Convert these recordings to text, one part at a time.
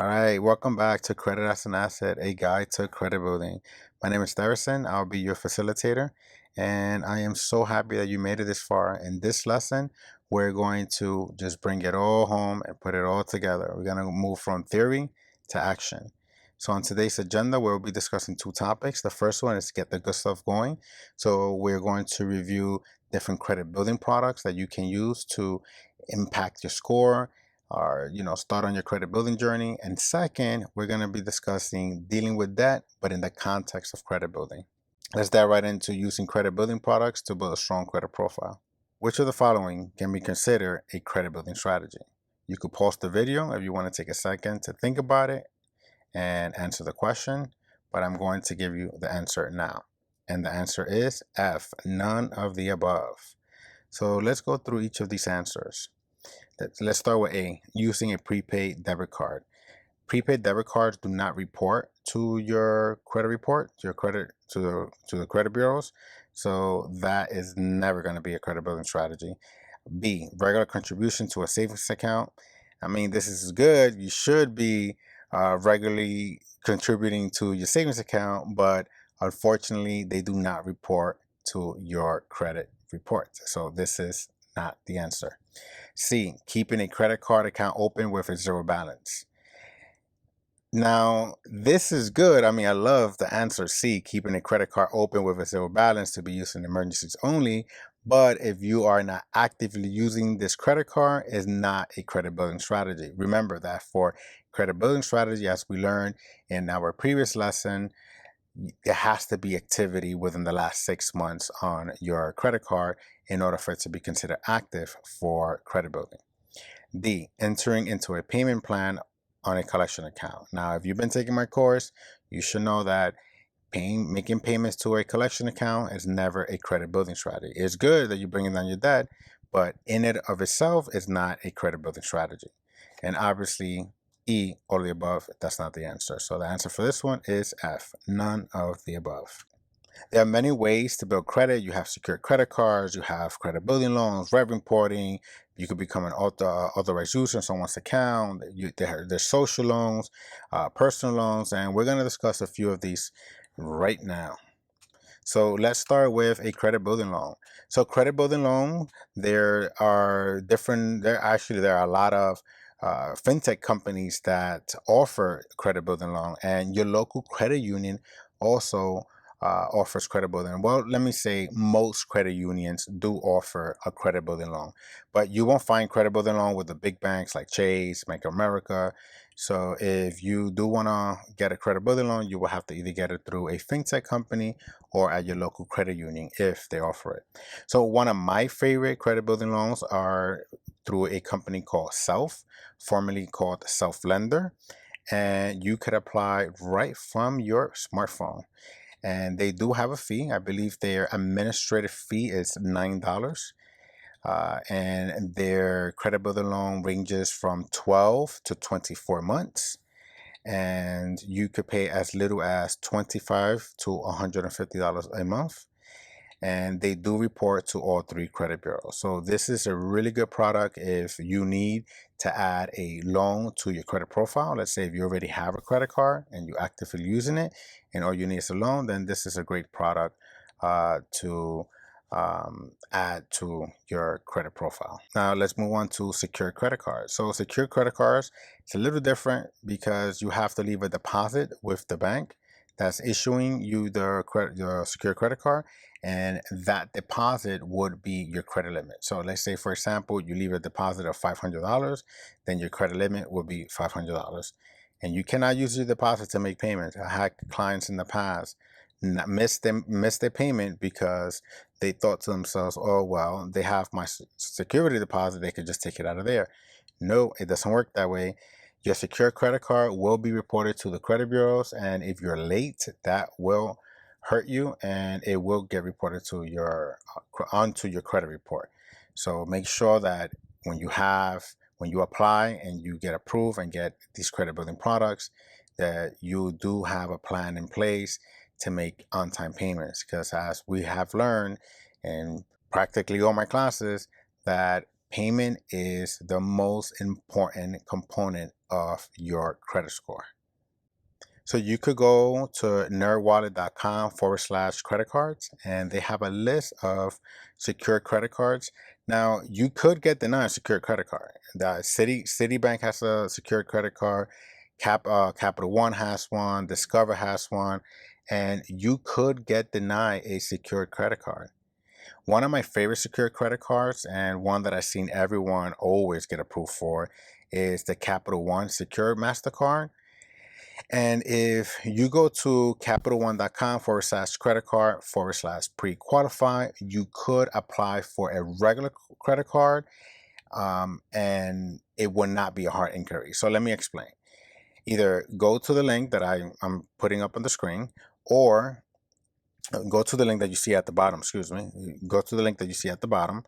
All right, welcome back to Credit as an Asset, a guide to credit building. My name is Therison. I'll be your facilitator, and I am so happy that you made it this far. In this lesson, we're going to just bring it all home and put it all together. We're going to move from theory to action. So on today's agenda, we'll be discussing two topics. The first one is get the good stuff going. So we're going to review different credit building products that you can use to impact your score or start on your credit building journey. And second, we're going to be discussing dealing with debt, but in the context of credit building. Let's dive right into using credit building products to build a strong credit profile. Which of the following can be considered a credit building strategy? You could pause the video if you want to take a second to think about it and answer the question, but I'm going to give you the answer now. And the answer is F, none of the above. So let's go through each of these answers. Let's start with A, using a prepaid debit card. Prepaid debit cards do not report to your credit report, to the credit bureaus. So that is never going to be a credit building strategy. B, regular contribution to a savings account. I mean, this is good. You should be regularly contributing to your savings account, but unfortunately, they do not report to your credit report. So this is not the answer. C, keeping a credit card account open with a zero balance. Now, this is good. I mean, I love the answer C, keeping a credit card open with a zero balance to be used in emergencies only. But if you are not actively using this credit card, it's not a credit building strategy. Remember that for credit building strategy, as we learned in our previous lesson, there has to be activity within the last 6 months on your credit card in order for it to be considered active for credit building. D, entering into a payment plan on a collection account. Now, if you've been taking my course, you should know that making payments to a collection account is never a credit building strategy. It's good that you're bringing down your debt, but in it of itself is not a credit building strategy. And obviously, E, all of the above, that's not the answer. So the answer for this one is F, none of the above. There are many ways to build credit. You have secured credit cards, you have credit building loans, rev reporting. You could become an authorized user on someone's account. There's social loans, personal loans, and we're going to discuss a few of these right now. So let's start with a credit building loan. So credit building loan, there are a lot of fintech companies that offer credit building loan, and your local credit union also offers credit building. Well, let me say most credit unions do offer a credit building loan, but you won't find credit building loan with the big banks like Chase, Bank of America. So if you do want to get a credit building loan, you will have to either get it through a fintech company or at your local credit union if they offer it. So one of my favorite credit building loans are through a company called Self, formerly called Self Lender, and you could apply right from your smartphone. And they do have a fee. I believe their administrative fee is $9. And their credit building loan ranges from 12 to 24 months. And you could pay as little as $25 to $150 a month. And they do report to all three credit bureaus. So this is a really good product if you need to add a loan to your credit profile. Let's say if you already have a credit card and you're actively using it and all you need is a loan, then this is a great product to add to your credit profile. Now let's move on to secure credit cards. So secure credit cards, it's a little different because you have to leave a deposit with the bank that's issuing you the secure credit card, and that deposit would be your credit limit. So let's say, for example, you leave a deposit of $500, then your credit limit will be $500. And you cannot use your deposit to make payments. I had clients in the past miss their payment because they thought to themselves, oh, well, they have my security deposit, they could just take it out of there. No, it doesn't work that way. Your secure credit card will be reported to the credit bureaus, and if you're late, that will hurt you and it will get reported to onto your credit report. So make sure that when you apply and you get approved and get these credit building products, that you do have a plan in place to make on-time payments, because as we have learned in practically all my classes, that payment is the most important component of your credit score. So you could go to nerdwallet.com/credit cards, and they have a list of secure credit cards. Now, you could get denied a secure credit card. The Citibank has a secure credit card. Capital One has one. Discover has one, and you could get denied a secured credit card. One of my favorite secure credit cards, and one that I've seen everyone always get approved for, is the Capital One Secured MasterCard. And if you go to CapitalOne.com/credit card/pre-qualify, you could apply for a regular credit card, and it would not be a hard inquiry. So let me explain. Either go to the link that I'm putting up on the screen, or go to the link that you see at the bottom. Excuse me. Go to the link that you see at the bottom,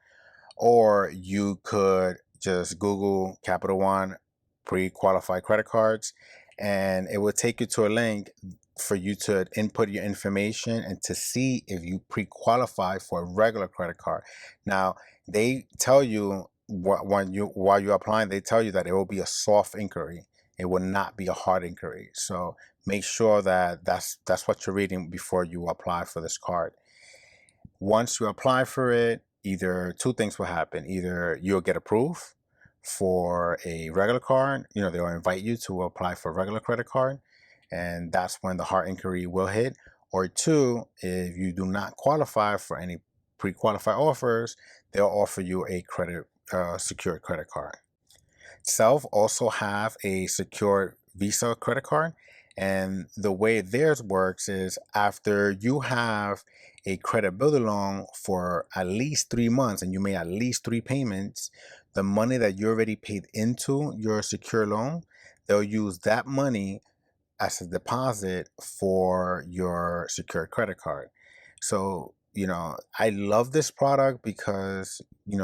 or you could just Google Capital One pre-qualified credit cards, and it will take you to a link for you to input your information and to see if you pre-qualify for a regular credit card. Now, they tell you while you're applying, they tell you that it will be a soft inquiry. It will not be a hard inquiry. So make sure that that's what you're reading before you apply for this card. Once you apply for it, either two things will happen. Either you'll get approved for a regular card, they'll invite you to apply for a regular credit card, and that's when the hard inquiry will hit. Or two, if you do not qualify for any pre-qualified offers, they'll offer you a secured credit card. Self also have a secured Visa credit card, and the way theirs works is after you have a credit builder loan for at least 3 months and you made at least 3 payments, the money that you already paid into your secure loan, they'll use that money as a deposit for your secured credit card. So, I love this product because,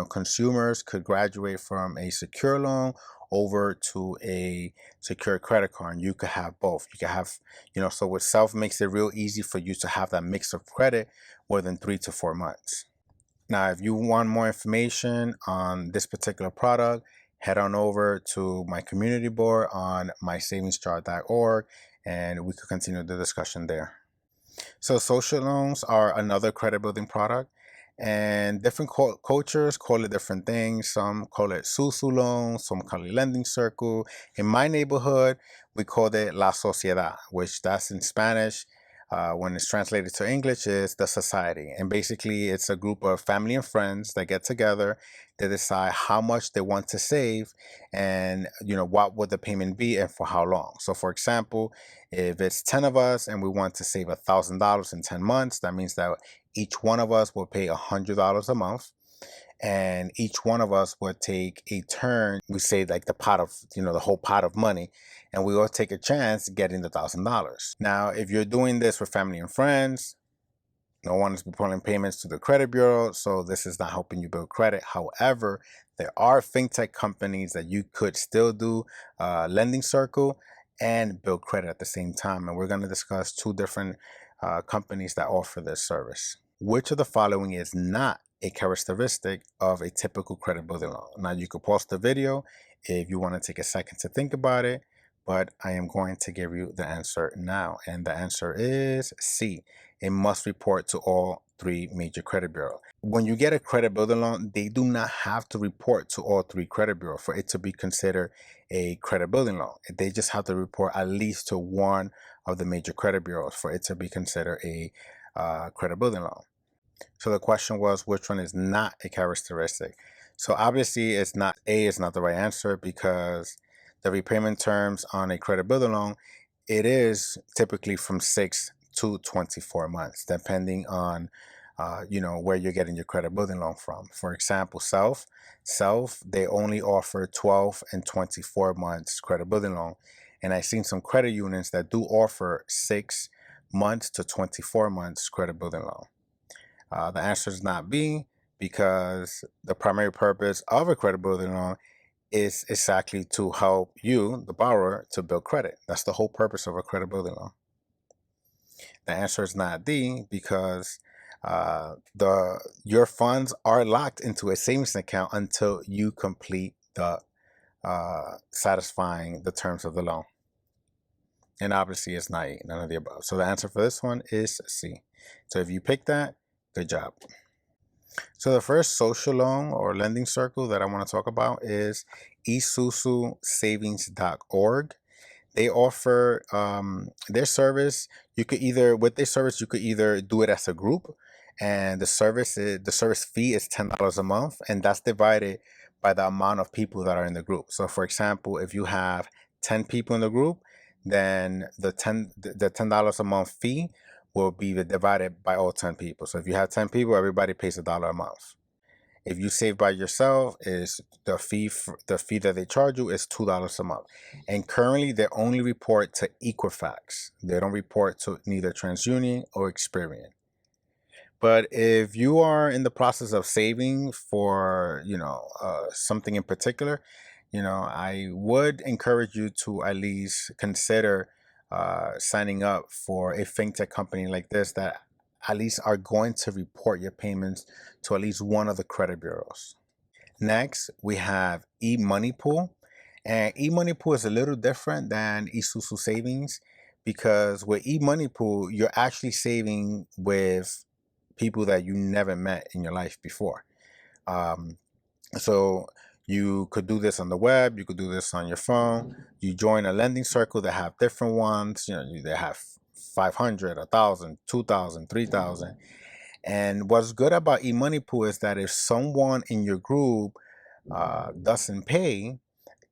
consumers could graduate from a secure loan over to a secure credit card, and you could have both. You could have, so with Self makes it real easy for you to have that mix of credit within 3 to 4 months. Now, if you want more information on this particular product, head on over to my community board on mysavingsjar.org, and we could continue the discussion there. So social loans are another credit building product, and different cultures call it different things. Some call it Susu loans, some call it lending circle. In my neighborhood, we call it La Sociedad, which that's in Spanish. When it's translated to English, is the society. And basically, it's a group of family and friends that get together. They decide how much they want to save, and what would the payment be and for how long. So, for example, if it's 10 of us and we want to save $1,000 in 10 months, that means that each one of us will pay $100 a month, and each one of us would take a turn. We say like the pot of, the whole pot of money, and we all take a chance getting the $1,000. Now, if you're doing this with family and friends, no one is reporting payments to the credit bureau, so this is not helping you build credit. However, there are fintech companies that you could still do lending circle and build credit at the same time, and we're going to discuss 2 different companies that offer this service. Which of the following is not a characteristic of a typical credit building loan? Now, you could pause the video if you want to take a second to think about it, but I am going to give you the answer now, and the answer is C. It must report to all 3 major credit bureaus. When you get a credit building loan, they do not have to report to all 3 credit bureaus for it to be considered a credit building loan. They just have to report at least to one of the major credit bureaus for it to be considered a credit building loan. So the question was, which one is not a characteristic? So obviously it's not. A is not the right answer, because the repayment terms on a credit building loan, it is typically from 6 to 24 months, depending on where you're getting your credit building loan from. For example, Self, they only offer 12 and 24 months credit building loan, and I've seen some credit unions that do offer 6 months to 24 months credit building loan. The answer is not B, because the primary purpose of a credit building loan is exactly to help you, the borrower, to build credit. That's the whole purpose of a credit building loan. The answer is not D, because your funds are locked into a savings account until you complete the satisfying the terms of the loan. And obviously it's not A, none of the above. So the answer for this one is C. So if you pick that, good job. So the first social loan or lending circle that I want to talk about is isususavings.org. They offer their service. You could either with their service you could either do it as a group, and the service fee is $10 a month, and that's divided by the amount of people that are in the group. So for example, if you have 10 people in the group, then the $10 a month fee will be divided by all 10 people. So if you have 10 people, everybody pays $1 a month. If you save by yourself, is the fee that they charge you is $2 a month. And currently they only report to Equifax. They don't report to neither TransUnion or Experian. But if you are in the process of saving for, something in particular, I would encourage you to at least consider signing up for a fintech company like this that at least are going to report your payments to at least one of the credit bureaus. Next, we have eMoneyPool. And eMoneyPool is a little different than Isusu Savings because with eMoneyPool, you're actually saving with people that you never met in your life before. So you could do this on the web, you could do this on your phone. You join a lending circle that have different ones. They have 500, 1,000, 2,000, 3,000. And what's good about eMoneyPool is that if someone in your group doesn't pay,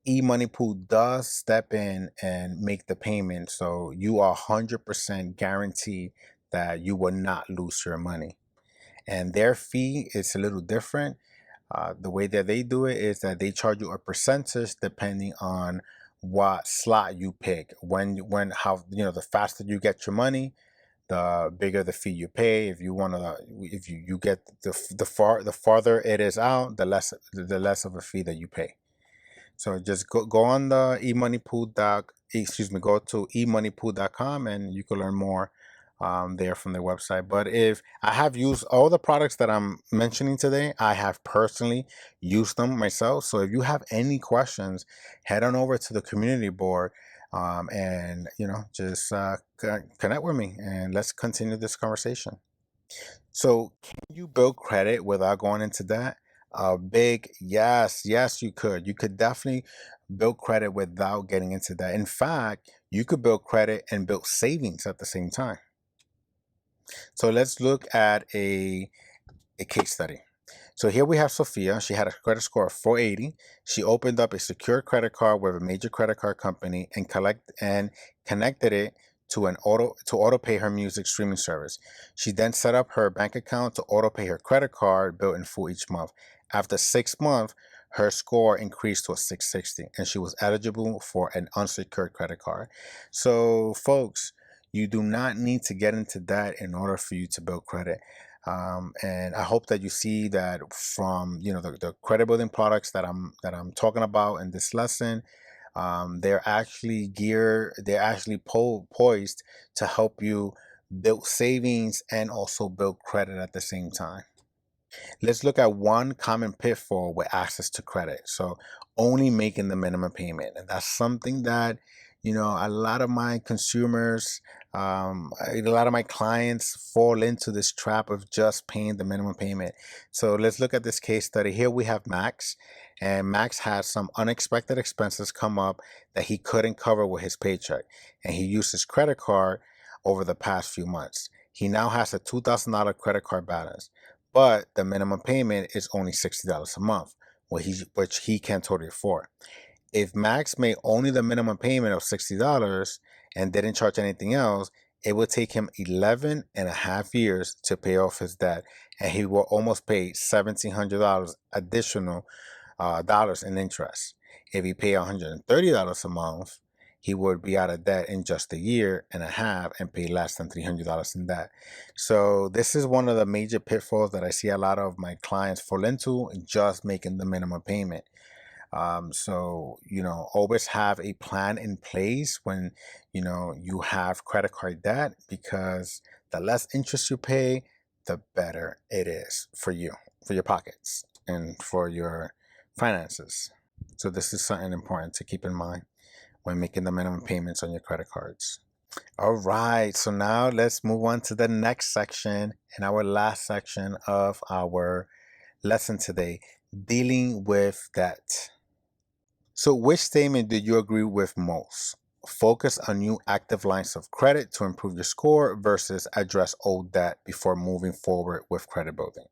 eMoneyPool does step in and make the payment. So you are 100% guaranteed that you will not lose your money. And their fee is a little different. The way that they do it is that they charge you a percentage depending on what slot you pick. The faster you get your money, the bigger the fee you pay. If you get the farther it is out, the less of a fee that you pay. So just go on the go to emoneypool.com and you can learn more there from their website. But if I have used all the products that I'm mentioning today, I have personally used them myself. So if you have any questions, head on over to the community board and just connect with me and let's continue this conversation. So can you build credit without going into debt? A big yes. Yes, you could. You could definitely build credit without getting into debt. In fact, you could build credit and build savings at the same time. So let's look at a case study. So here we have Sophia. She had a credit score of 480. She opened up a secure credit card with a major credit card company and connected it to auto pay her music streaming service. She then set up her bank account to auto pay her credit card bill in full each month. After 6 months, her score increased to a 660 and she was eligible for an unsecured credit card. So folks, you do not need to get into debt in order for you to build credit. And I hope that you see that from the credit building products that I'm talking about in this lesson. They're actually poised to help you build savings and also build credit at the same time. Let's look at one common pitfall with access to credit. So only making the minimum payment. And that's something that, a lot of my consumers, a lot of my clients fall into this trap of just paying the minimum payment. So let's look at this case study. Here we have Max, and Max had some unexpected expenses come up that he couldn't cover with his paycheck. And he used his credit card over the past few months. He now has a $2,000 credit card balance, but the minimum payment is only $60 a month, which he can't totally afford. If Max made only the minimum payment of $60 and didn't charge anything else, it would take him 11 and a half years to pay off his debt, and he will almost pay $1,700 additional dollars in interest. If he paid $130 a month, he would be out of debt in just a year and a half and pay less than $300 in debt. So this is one of the major pitfalls that I see a lot of my clients fall into, just making the minimum payment. So always have a plan in place when you have credit card debt, because the less interest you pay, the better it is for you, for your pockets, and for your finances. So this is something important to keep in mind when making the minimum payments on your credit cards. All right, so now let's move on to the next section and our last section of our lesson today, dealing with debt. So which statement do you agree with most? Focus on new active lines of credit to improve your score versus address old debt before moving forward with credit building.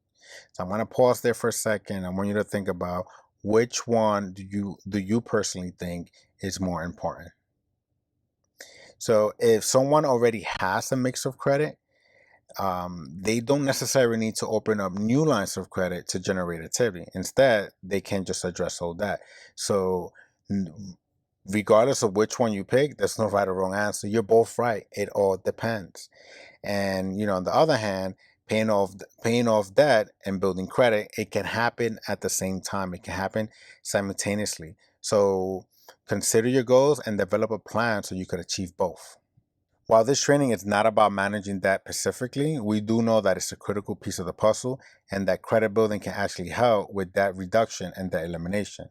So I'm going to pause there for a second. I want you to think about which one do you personally think is more important. So if someone already has a mix of credit, they don't necessarily need to open up new lines of credit to generate activity. Instead, they can just address all that. So, regardless of which one you pick, there's no right or wrong answer. You're both right. It all depends. And on the other hand, paying off debt and building credit, it can happen at the same time. It can happen simultaneously. So, consider your goals and develop a plan so you could achieve both. While this training is not about managing debt specifically, we do know that it's a critical piece of the puzzle and that credit building can actually help with debt reduction and debt elimination.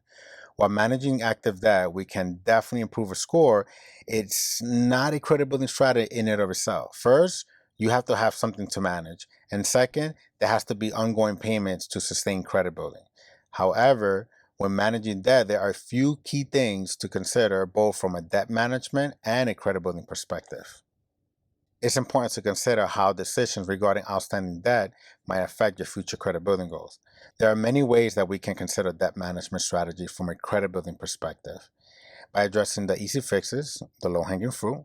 While managing active debt, we can definitely improve a score. It's not a credit building strategy in and of itself. First, you have to have something to manage. And second, there has to be ongoing payments to sustain credit building. However, when managing debt, there are a few key things to consider both from a debt management and a credit building perspective. It's important to consider how decisions regarding outstanding debt might affect your future credit building goals. There are many ways that we can consider debt management strategy from a credit building perspective by addressing the easy fixes, the low hanging fruit,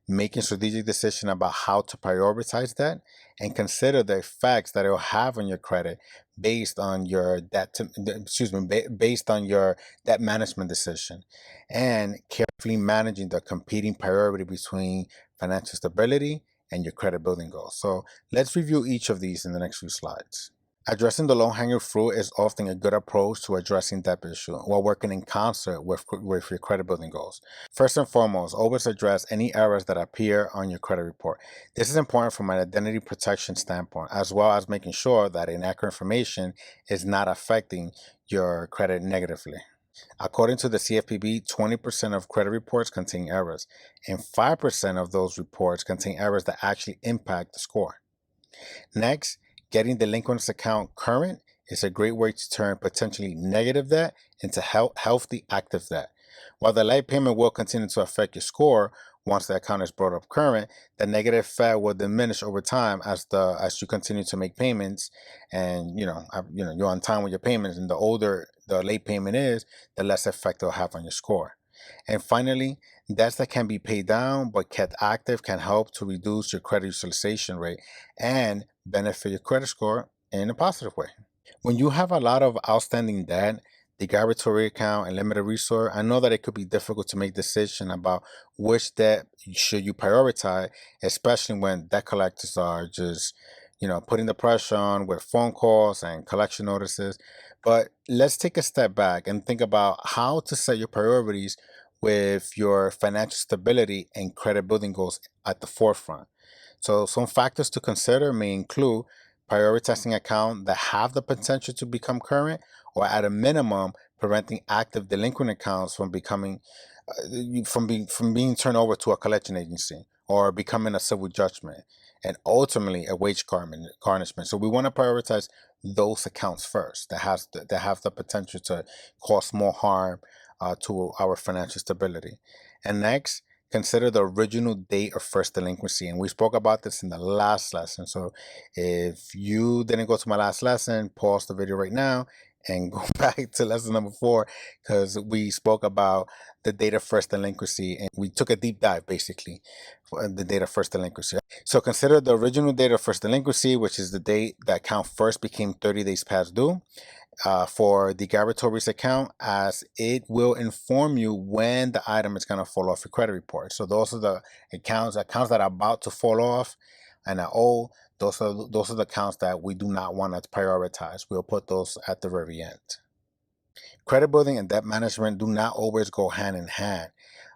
making strategic decisions about how to prioritize that, and consider the effects that it will have on your credit based on your based on your debt management decision, and carefully managing the competing priority between financial stability and your credit building goals. So let's review each of these in the next few slides. Addressing the low-hanging fruit is often a good approach to addressing debt issue while working in concert with your credit building goals. First and foremost, always address any errors that appear on your credit report. This is important from an identity protection standpoint, as well as making sure that inaccurate information is not affecting your credit negatively. According to the CFPB, 20% of credit reports contain errors, and 5% of those reports contain errors that actually impact the score. Next, getting delinquent account current is a great way to turn potentially negative debt into healthy active debt. While the late payment will continue to affect your score once the account is brought up current, the negative effect will diminish over time as you continue to make payments, and you're on time with your payments. And the older the late payment is, the less effect it'll have on your score. And finally, debts that can be paid down but kept active can help to reduce your credit utilization rate and benefit your credit score in a positive way. When you have a lot of outstanding debt, the guarantor account and limited resource, I know that it could be difficult to make decisions about which debt should you prioritize, especially when debt collectors are just, putting the pressure on with phone calls and collection notices. But let's take a step back and think about how to set your priorities with your financial stability and credit building goals at the forefront. So some factors to consider may include prioritizing accounts that have the potential to become current, or at a minimum, preventing active delinquent accounts from becoming from being turned over to a collection agency or becoming a civil judgment, and ultimately a wage garnishment. So we want to prioritize those accounts first that have the potential to cause more harm to our financial stability. And next, consider the original date of first delinquency. And we spoke about this in the last lesson. So if you didn't go to my last lesson, pause the video right now and go back to lesson number 4, because we spoke about the date of first delinquency and we took a deep dive basically for the date of first delinquency. So consider the original date of first delinquency, which is the date that account first became 30 days past due. For the guarantor's account, as it will inform you when the item is going to fall off your credit report. So those are the accounts that are about to fall off and are old. Those are the accounts that we do not want to prioritize. We'll put those at the very end. Credit building and debt management do not always go hand in hand.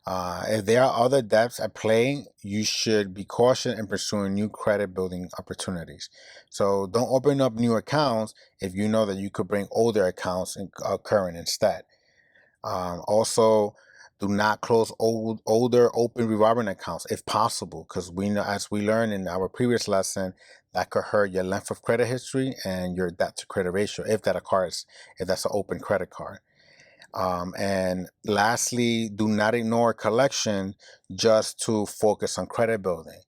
If there are other debts at play, you should be cautious in pursuing new credit building opportunities. So don't open up new accounts if you know that you could bring older accounts current instead. Also, do not close older open revolving accounts if possible, because we know, as we learned in our previous lesson, that could hurt your length of credit history and your debt to credit ratio if that's an open credit card. And lastly, do not ignore collection just to focus on credit building.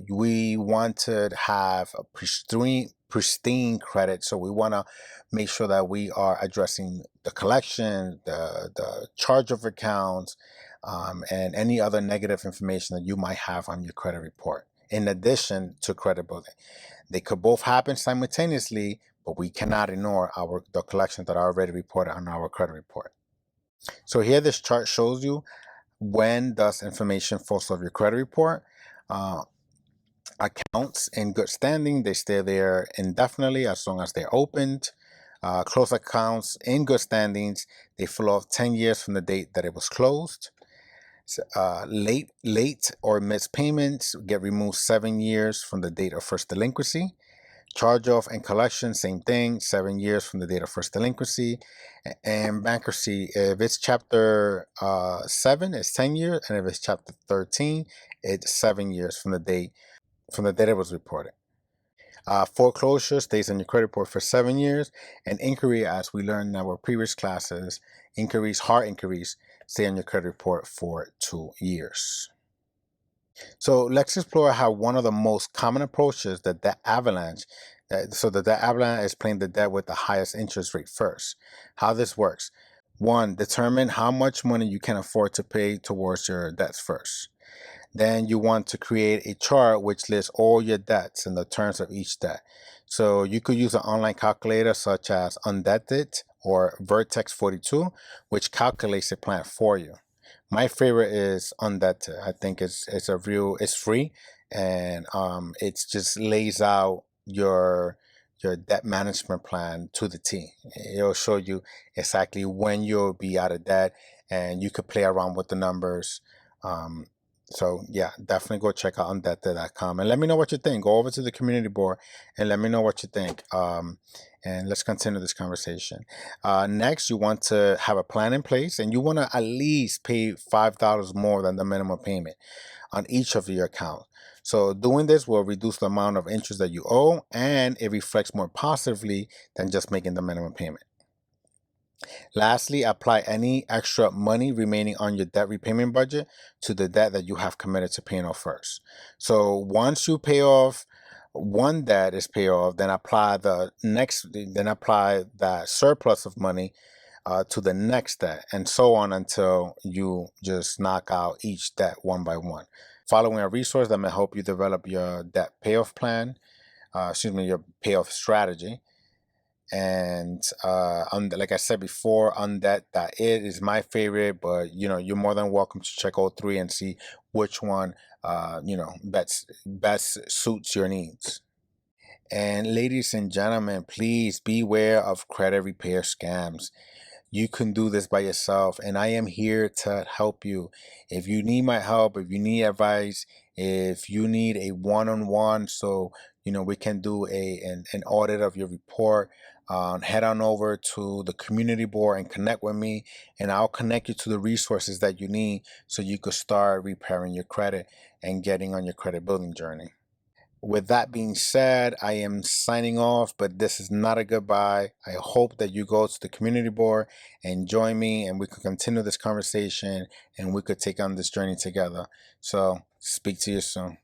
We want to have a pristine credit, so we want to make sure that we are addressing the collection, the charge of accounts, and any other negative information that you might have on your credit report, in addition to credit building. They could both happen simultaneously, but we cannot ignore the collections that are already reported on our credit report. So here this chart shows you when does information fall off your credit report. Accounts in good standing, they stay there indefinitely as long as they're opened. Closed accounts in good standings, they fall off 10 years from the date that it was closed. Late or missed payments get removed 7 years from the date of first delinquency. Charge off and collection, same thing, 7 years from the date of first delinquency. And bankruptcy, if it's chapter 7, it's 10 years, and if it's chapter 13, it's 7 years from the date it was reported. Foreclosure stays on your credit report for 7 years, and inquiry, as we learned in our previous classes, hard inquiries, stay on your credit report for 2 years. So let's explore how one of the most common approaches, the debt avalanche, the debt avalanche is paying the debt with the highest interest rate first. How this works: 1, determine how much money you can afford to pay towards your debts first. Then you want to create a chart which lists all your debts and the terms of each debt. So you could use an online calculator such as Undebted or Vertex 42, which calculates a plan for you. My favorite is Undebted. I think it's free, and it just lays out your debt management plan to the T. It'll show you exactly when you'll be out of debt, and you could play around with the numbers. So yeah, definitely go check out undebted.com and let me know what you think. Go over to the community board and let me know what you think. And let's continue this conversation. Next, you want to have a plan in place, and you want to at least pay $5 more than the minimum payment on each of your accounts. So doing this will reduce the amount of interest that you owe, and it reflects more positively than just making the minimum payment. Lastly, apply any extra money remaining on your debt repayment budget to the debt that you have committed to paying off first. So once you pay off one debt is paid off, then apply that surplus of money to the next debt, and so on until you just knock out each debt one by one. Following a resource that may help you develop your debt payoff plan, your payoff strategy. And like I said before, on that it is my favorite, but you're more than welcome to check all 3 and see which one best suits your needs. And ladies and gentlemen, please beware of credit repair scams. You can do this by yourself, and I am here to help you. If you need my help, if you need advice, if you need a one-on-one, so we can do an audit of your report, head on over to the community board and connect with me, and I'll connect you to the resources that you need so you could start repairing your credit and getting on your credit building journey. With that being said, I am signing off, but this is not a goodbye. I hope that you go to the community board and join me, and we could continue this conversation, and we could take on this journey together. So speak to you soon.